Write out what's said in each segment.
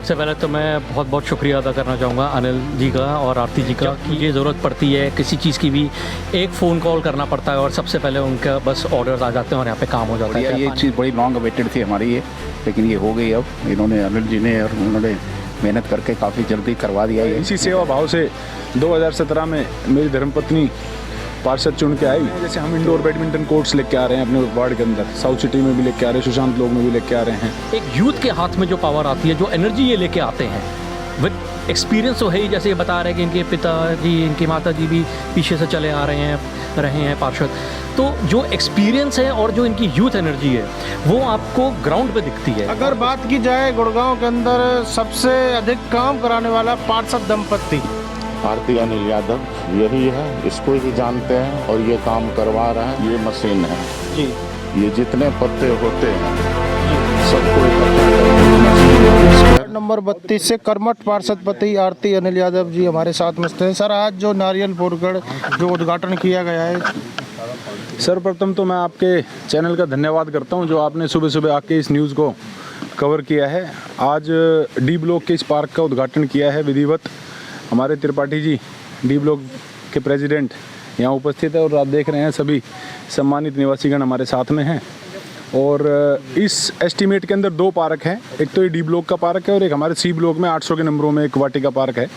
सबसे पहले तो मैं बहुत बहुत शुक्रिया अदा करना चाहूँगा अनिल जी का और आरती जी का कि ये ज़रूरत पड़ती है किसी चीज़ की भी, एक फ़ोन कॉल करना पड़ता है और सबसे पहले उनका बस ऑर्डर्स आ जाते हैं और यहाँ पे काम हो जाता है। ये चीज़ बड़ी लॉन्ग अवेटेड थी हमारी ये, लेकिन ये हो गई अब। इन्होंने अनिल जी ने और उन्होंने मेहनत करके काफ़ी जल्दी करवा दिया है। इसी सेवा भाव से 2017 में मेरी धर्मपत्नी पार्षद चुन के आई। जैसे हम इंडोर बैडमिंटन कोर्ट्स लेके आ रहे हैं अपने वार्ड के अंदर, साउथ सिटी में भी लेके आ रहे हैं, सुशांत लोग में भी लेके आ रहे हैं। एक यूथ के हाथ में जो पावर आती है, जो एनर्जी ये लेके आते हैं, विद एक्सपीरियंस तो है ही। जैसे ये बता रहे हैं कि इनके पिताजी, इनकी माताजी भी पीछे से चले आ रहे हैं पार्षद, तो जो एक्सपीरियंस है और जो इनकी यूथ एनर्जी है वो आपको ग्राउंड पे दिखती है। अगर बात की जाए गुड़गांव के अंदर सबसे अधिक काम कराने वाला पार्षद दंपत्ति आरती अनिल यादव यही है, इसको ही जानते हैं और ये काम करवा रहे हैं। ये मशीन है जी, ये जितने पत्ते होते हैं सबको इकट्ठा नंबर 32 से कर्मठ पार्षद पति आरती अनिल यादव जी हमारे साथ मस्त हैं। सर, आज जो नारियल बोरगढ़ जो उद्घाटन किया गया है, सर्वप्रथम तो मैं आपके चैनल का धन्यवाद करता हूं जो आपने सुबह सुबह आके इस न्यूज़ को कवर किया है। आज डी ब्लॉक के इस पार्क का उद्घाटन किया है विधिवत। हमारे त्रिपाठी जी डी ब्लॉक के प्रेसिडेंट यहाँ उपस्थित है और आप देख रहे हैं सभी सम्मानित निवासीगण हमारे साथ में हैं। और इस एस्टीमेट के अंदर 2 पार्क हैं, एक तो ये डी ब्लॉक का पार्क है और एक हमारे सी ब्लॉक में 800 के नंबरों में एक वाटिका पार्क है।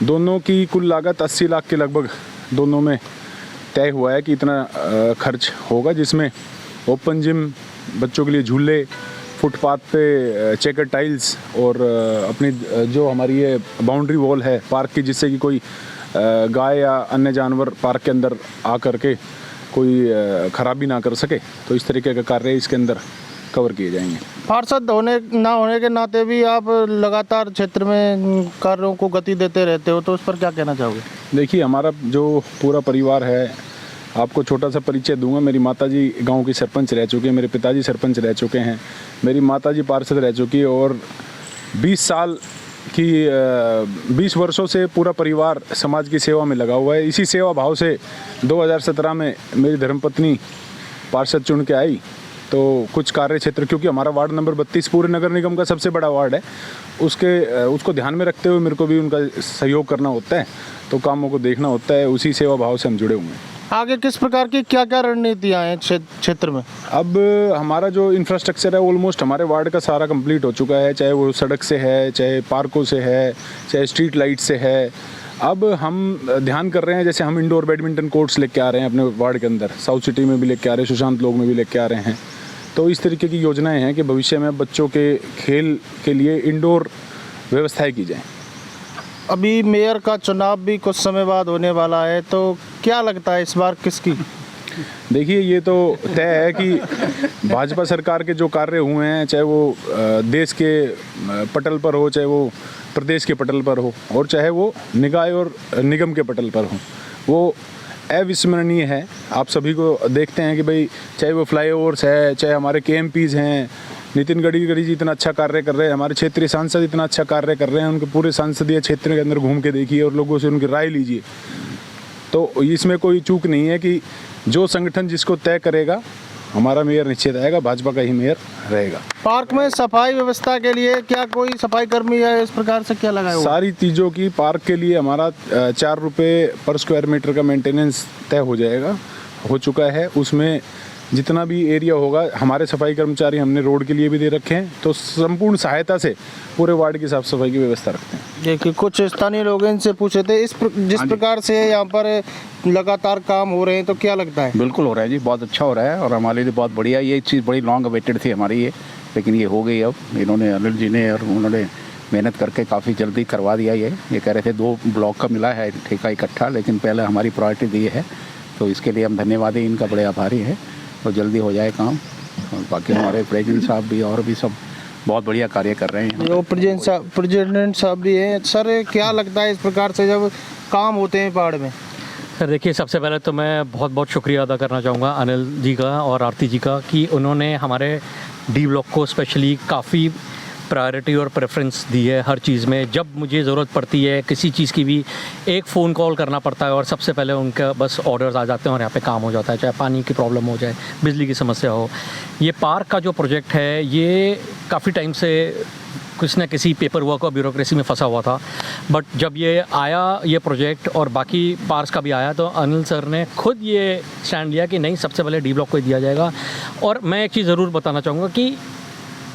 दोनों की कुल लागत 80 लाख के लगभग दोनों में तय हुआ है कि इतना खर्च होगा, जिसमें ओपन जिम, बच्चों के लिए झूले, फुटपाथ पे चेकर टाइल्स और अपनी जो हमारी ये बाउंड्री वॉल है पार्क की, जिससे कि कोई गाय या अन्य जानवर पार्क के अंदर आ कर के कोई खराबी ना कर सके, तो इस तरीके का कार्य इसके अंदर कवर किए जाएंगे। पार्षद ना होने के नाते भी आप लगातार क्षेत्र में कार्यों को गति देते रहते हो, तो उस पर क्या कहना चाहोगे? देखिए, हमारा जो पूरा परिवार है, आपको छोटा सा परिचय दूंगा। मेरी माताजी गांव की सरपंच रह चुकी है, मेरे पिताजी सरपंच रह चुके हैं, मेरी माताजी पार्षद रह चुकी है और 20 वर्षों से पूरा परिवार समाज की सेवा में लगा हुआ है। इसी सेवा भाव से 2017 में मेरी धर्मपत्नी पार्षद चुन के आई, तो कुछ कार्य क्षेत्र, क्योंकि हमारा वार्ड नंबर 32 पूरे नगर निगम का सबसे बड़ा वार्ड है, उसको ध्यान में रखते हुए मेरे को भी उनका सहयोग करना होता है, तो कामों को देखना होता है। उसी सेवा भाव से हम जुड़े हुए हैं। आगे किस प्रकार की क्या क्या रणनीतियाँ हैं क्षेत्र में? अब हमारा जो इंफ्रास्ट्रक्चर है ऑलमोस्ट हमारे वार्ड का सारा कंप्लीट हो चुका है, चाहे वो सड़क से है, चाहे पार्कों से है, चाहे स्ट्रीट लाइट से है। अब हम ध्यान कर रहे हैं, जैसे हम इंडोर बैडमिंटन कोर्ट्स लेके आ रहे हैं अपने वार्ड के अंदर, साउथ सिटी में भी लेके आ रहे हैं, सुशांत लोग में भी लेके आ रहे हैं। तो इस तरीके की योजनाएं हैं कि भविष्य में बच्चों के खेल के लिए इंडोर व्यवस्थाएं की जाएँ। अभी मेयर का चुनाव भी कुछ समय बाद होने वाला है, तो क्या लगता है इस बार किसकी? देखिए, ये तो तय है कि भाजपा सरकार के जो कार्य हुए हैं, चाहे वो देश के पटल पर हो, चाहे वो प्रदेश के पटल पर हो, और चाहे वो निकाय और निगम के पटल पर हो, वो अविस्मरणीय है। आप सभी को देखते हैं कि भाई, चाहे वो फ्लाईओवर्स है, चाहे हमारे KMPs हैं, नितिन गडकरी जी इतना अच्छा कार्य कर रहे हैं, हमारे क्षेत्रीय सांसद इतना अच्छा कार्य कर रहे हैं, उनके पूरे संसदीय क्षेत्र के अंदर घूम के देखिए और लोगों से उनकी राय लीजिए। तो इसमें कोई चूक नहीं है कि जो संगठन जिसको तय करेगा, हमारा मेयर निश्चित आएगा, भाजपा का ही मेयर रहेगा। पार्क में सफाई व्यवस्था के लिए क्या कोई सफाई कर्मी या इस प्रकार से क्या लगाया हुआ? सारी चीज़ों की पार्क के लिए हमारा 4 रुपये पर स्क्वायर मीटर का मेंटेनेंस तय हो चुका है। उसमें जितना भी एरिया होगा, हमारे सफाई कर्मचारी हमने रोड के लिए भी दे रखे हैं, तो संपूर्ण सहायता से पूरे वार्ड की साफ सफाई की व्यवस्था रखते हैं। देखिए, कुछ स्थानीय लोग इनसे पूछे थे जिस प्रकार से यहाँ पर लगातार काम हो रहे हैं, तो क्या लगता है? बिल्कुल हो रहा है जी, बहुत अच्छा हो रहा है और हमारे लिए बहुत बढ़िया। ये चीज़ बड़ी लॉन्ग अवेटेड थी हमारी ये, लेकिन ये हो गई अब। इन्होंने अनिल जी ने और उन्होंने मेहनत करके काफ़ी जल्दी करवा दिया। ये कह रहे थे 2 ब्लॉक का मिला है ठेका इकट्ठा, लेकिन पहले हमारी प्रायोरिटी दी है, तो इसके लिए हम धन्यवादी, इनका बड़े आभारी है। तो जल्दी हो जाए काम। और बाकी हमारे प्रेसिडेंट साहब भी और भी सब बहुत बढ़िया कार्य कर रहे हैं। वो प्रेसिडेंट साहब भी हैं। सर, क्या लगता है इस प्रकार से जब काम होते हैं पहाड़ में? सर देखिए, सबसे पहले तो मैं बहुत बहुत शुक्रिया अदा करना चाहूँगा अनिल जी का और आरती जी का कि उन्होंने हमारे डी ब्लॉक को स्पेशली काफ़ी प्रायोरिटी और प्रेफरेंस दी है हर चीज़ में। जब मुझे ज़रूरत पड़ती है किसी चीज़ की भी, एक फ़ोन कॉल करना पड़ता है और सबसे पहले उनका बस ऑर्डर्स आ जाते हैं और यहाँ पे काम हो जाता है, चाहे पानी की प्रॉब्लम हो जाए, बिजली की समस्या हो। ये पार्क का जो प्रोजेक्ट है, ये काफ़ी टाइम से कुछ ना किसी पेपर वर्क और ब्यूरोक्रेसी में फंसा हुआ था। बट जब ये आया ये प्रोजेक्ट और बाकी पार्क्स का भी आया तो अनिल सर ने खुद ये स्टैंड लिया कि नहीं, सबसे पहले डी ब्लॉक को ही दिया जाएगा। और मैं एक चीज़ ज़रूर बताना चाहूँगा कि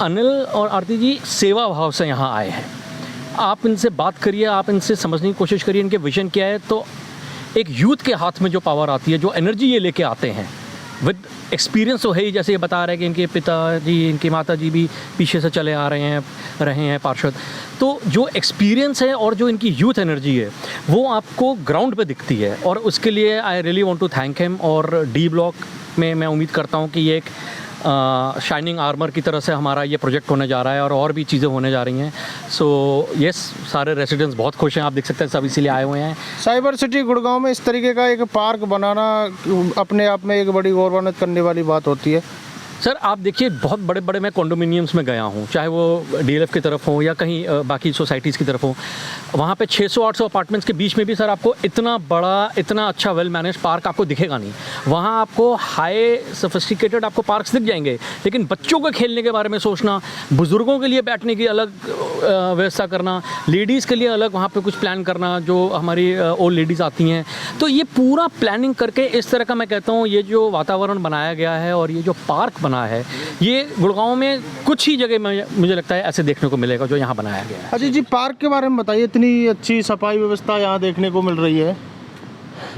अनिल और आरती जी सेवा भाव से यहाँ आए हैं। आप इनसे बात करिए, आप इनसे समझने की कोशिश करिए इनके विजन क्या है। तो एक यूथ के हाथ में जो पावर आती है, जो एनर्जी ये लेके आते हैं विद एक्सपीरियंस तो है ही, जैसे ये बता रहे हैं कि इनके पिताजी इनकी माताजी भी पीछे से चले आ रहे हैं पार्षद। तो जो एक्सपीरियंस है और जो इनकी यूथ एनर्जी है वो आपको ग्राउंड पे दिखती है, और उसके लिए I really want to thank him. और डी ब्लॉक में मैं उम्मीद करता हूँ कि ये एक शाइनिंग आर्मर की तरह से हमारा ये प्रोजेक्ट होने जा रहा है और भी चीज़ें होने जा रही हैं। सो यस, सारे रेसिडेंट्स बहुत खुश हैं, आप देख सकते हैं सब इसीलिए आए हुए हैं। साइबर सिटी गुड़गांव में इस तरीके का एक पार्क बनाना अपने आप में एक बड़ी गौरवान्वित करने वाली बात होती है। सर आप देखिए, बहुत बड़े बड़े मैं कॉन्डोमिनियम्स में गया हूँ, चाहे वो डीएलएफ की तरफ हो या कहीं बाकी सोसाइटीज़ की तरफ हो, वहाँ पे 600-800 अपार्टमेंट्स के बीच में भी सर आपको इतना बड़ा, इतना अच्छा वेल मैनेज पार्क आपको दिखेगा नहीं। वहाँ आपको हाई सोफिस्टिकेटेड आपको पार्क्स दिख जाएंगे, लेकिन बच्चों के खेलने के बारे में सोचना, बुज़ुर्गों के लिए बैठने की अलग व्यवस्था करना, लेडीज़ के लिए अलग वहाँ पर कुछ प्लान करना, जो हमारी ओल्ड लेडीज़ आती हैं, तो ये पूरा प्लानिंग करके इस तरह का मैं कहता हूँ ये जो वातावरण बनाया गया है और ये जो पार्क बना है, ये गुड़गांव में कुछ ही जगह में मुझे लगता है ऐसे देखने को मिलेगा जो यहाँ बनाया गया है। अजय जी, पार्क के बारे में बताइए, इतनी अच्छी सफाई व्यवस्था यहाँ देखने को मिल रही है।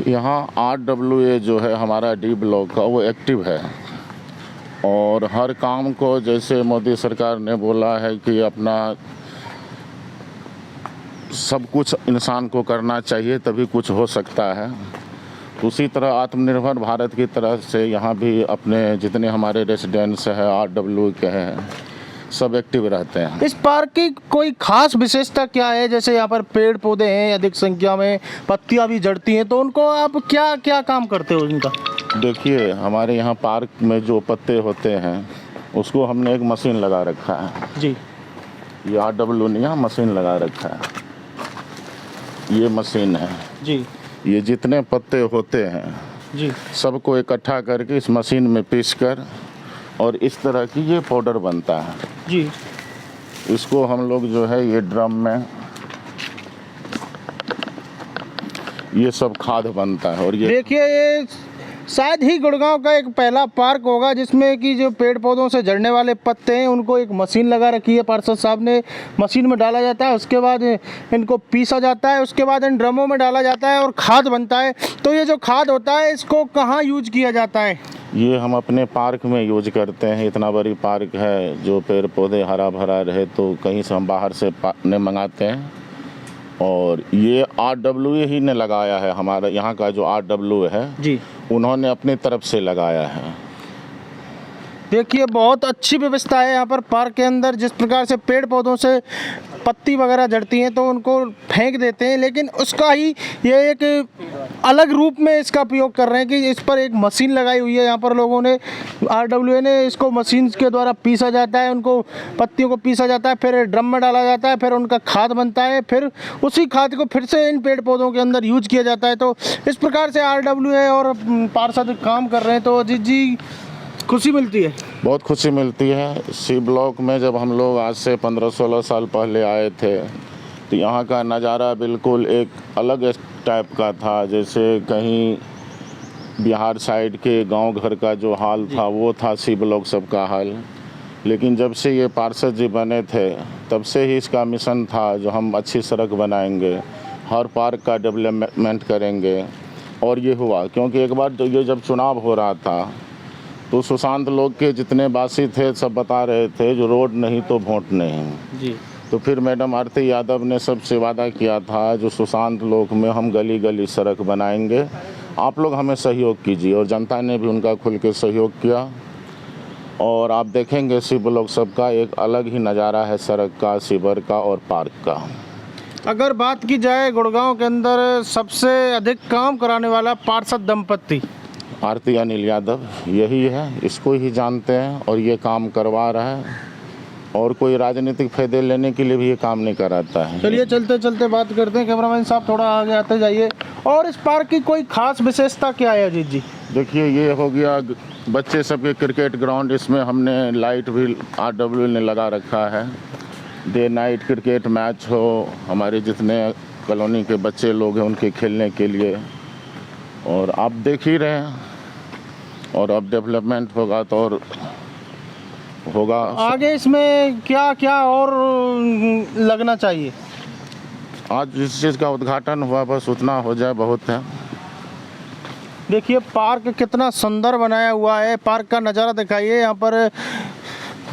यहाँ RWA जो है हमारा डी ब्लॉक का, वो एक्टिव है और हर काम को, जैसे मोदी सरकार ने बोला है कि अपना सब कुछ इंसान को करना चाहिए तभी कुछ हो सकता है, उसी तरह आत्मनिर्भर भारत की तरह से यहाँ भी अपने जितने हमारे रेसिडेंट्स हैं RWA के हैं सब एक्टिव रहते हैं। इस पार्क की कोई खास विशेषता क्या है? जैसे यहाँ पर पेड़ पौधे हैं अधिक संख्या में, पत्तियाँ भी झड़ती हैं, तो उनको आप क्या क्या काम करते हो इनका? देखिए, हमारे यहाँ पार्क में जो पत्ते होते हैं उसको हमने एक मशीन लगा रखा है जी। ये RWA ने यहाँ मशीन लगा रखा है, ये मशीन है जी। ये जितने पत्ते होते हैं जी सबको इकट्ठा करके इस मशीन में पीस कर और इस तरह की ये पाउडर बनता है जी। इसको हम लोग जो है ये ड्रम में ये सब खाद बनता है। और ये देखिए, ये शायद ही गुड़गांव का एक पहला पार्क होगा जिसमें कि जो पेड़ पौधों से झड़ने वाले पत्ते हैं उनको एक मशीन लगा रखी है पार्षद साहब ने, मशीन में डाला जाता है, उसके बाद इनको पीसा जाता है, उसके बाद इन ड्रमों में डाला जाता है और खाद बनता है। तो ये जो खाद होता है इसको कहाँ यूज किया जाता है? ये हम अपने पार्क में यूज करते हैं। इतना बड़ी पार्क है, जो पेड़ पौधे हरा भरा रहे तो कहीं से हम बाहर से मंगाते हैं और ये RWA ही ने लगाया है। हमारा यहाँ का जो RWA है जी, उन्होंने अपनी तरफ से लगाया है। देखिए बहुत अच्छी व्यवस्था है यहाँ पर पार्क के अंदर। जिस प्रकार से पेड़ पौधों से पत्ती वगैरह झड़ती हैं तो उनको फेंक देते हैं, लेकिन उसका ही ये एक अलग रूप में इसका उपयोग कर रहे हैं कि इस पर एक मशीन लगाई हुई है। यहाँ पर लोगों ने, RWA ने इसको मशीन के द्वारा पीसा जाता है, उनको पत्तियों को पीसा जाता है, फिर ड्रम में डाला जाता है, फिर उनका खाद बनता है, फिर उसी खाद को फिर से इन पेड़ पौधों के अंदर यूज किया जाता है। तो इस प्रकार से RWA और पार्षद काम कर रहे हैं, तो अजीत जी खुशी मिलती है। बहुत खुशी मिलती है। सी ब्लॉक में जब हम लोग आज से 15-16 साल पहले आए थे तो यहाँ का नज़ारा बिल्कुल एक अलग टाइप का था। जैसे कहीं बिहार साइड के गांव घर का जो हाल था वो था सी ब्लॉक सबका हाल। लेकिन जब से ये पार्षद जी बने थे तब से ही इसका मिशन था जो हम अच्छी सड़क बनाएंगे, हर पार्क का डेवलपमेंट करेंगे। और ये हुआ, क्योंकि एक बार ये जब चुनाव हो रहा था तो सुशांत लोग के जितने वासी थे सब बता रहे थे जो रोड नहीं तो वोट नहीं जी। तो फिर मैडम आरती यादव ने सबसे वादा किया था जो सुशांत लोग में हम गली गली सड़क बनाएंगे, आप लोग हमें सहयोग कीजिए। और जनता ने भी उनका खुल के सहयोग किया और आप देखेंगे सी ब्लॉक सबका एक अलग ही नज़ारा है, सड़क का, सीवर का और पार्क का। अगर बात की जाए गुड़गांव के अंदर सबसे अधिक काम कराने वाला पार्षद दंपत्ति आरती अनिल यादव यही है, इसको ही जानते हैं और ये काम करवा रहा है और कोई राजनीतिक फायदे लेने के लिए भी ये काम नहीं कराता है। चलिए चलते चलते बात करते हैं, कैमरामैन साहब थोड़ा आगे आते जाइए। और इस पार्क की कोई खास विशेषता क्या है अजीत जी? देखिए, ये हो गया बच्चे सबके क्रिकेट ग्राउंड, इसमें हमने लाइट भी RWA ने लगा रखा है डे नाइट क्रिकेट मैच हो, हमारे जितने कॉलोनी के बच्चे लोग हैं उनके खेलने के लिए, और आप देख ही रहे हैं। और अब डेवलपमेंट होगा तो और होगा। आगे इसमें क्या क्या और लगना चाहिए? आज इस चीज़ का उद्घाटन हुआ, बस उतना हो जाए बहुत है। देखिए पार्क कितना सुंदर बनाया हुआ है, पार्क का नज़ारा दिखाइए। यहाँ पर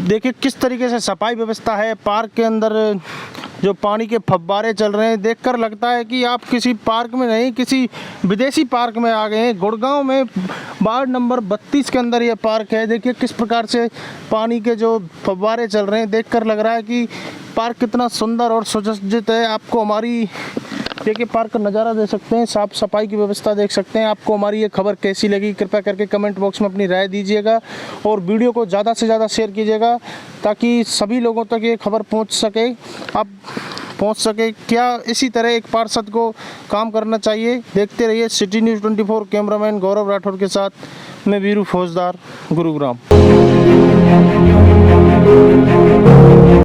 देखिए किस तरीके से सफाई व्यवस्था है। पार्क के अंदर जो पानी के फव्वारे चल रहे हैं, देखकर लगता है कि आप किसी पार्क में नहीं, किसी विदेशी पार्क में आ गए हैं। गुड़गांव में वार्ड नंबर 32 के अंदर ये पार्क है। देखिए किस प्रकार से पानी के जो फव्वारे चल रहे हैं, देखकर लग रहा है कि पार्क कितना सुंदर और सुसज्जित है। आपको हमारी देखिए पार्क का नज़ारा दे सकते हैं, साफ़ सफाई की व्यवस्था देख सकते हैं। आपको हमारी ये खबर कैसी लगी, कृपया करके कमेंट बॉक्स में अपनी राय दीजिएगा और वीडियो को ज़्यादा से ज़्यादा शेयर कीजिएगा ताकि सभी लोगों तक ये खबर पहुंच सके। अब पहुंच सके क्या, इसी तरह एक पार्षद को काम करना चाहिए। देखते रहिए सिटी न्यूज़ 24। कैमरामैन गौरव राठौर के साथ मैं वीरू फौजदार, गुरुग्राम।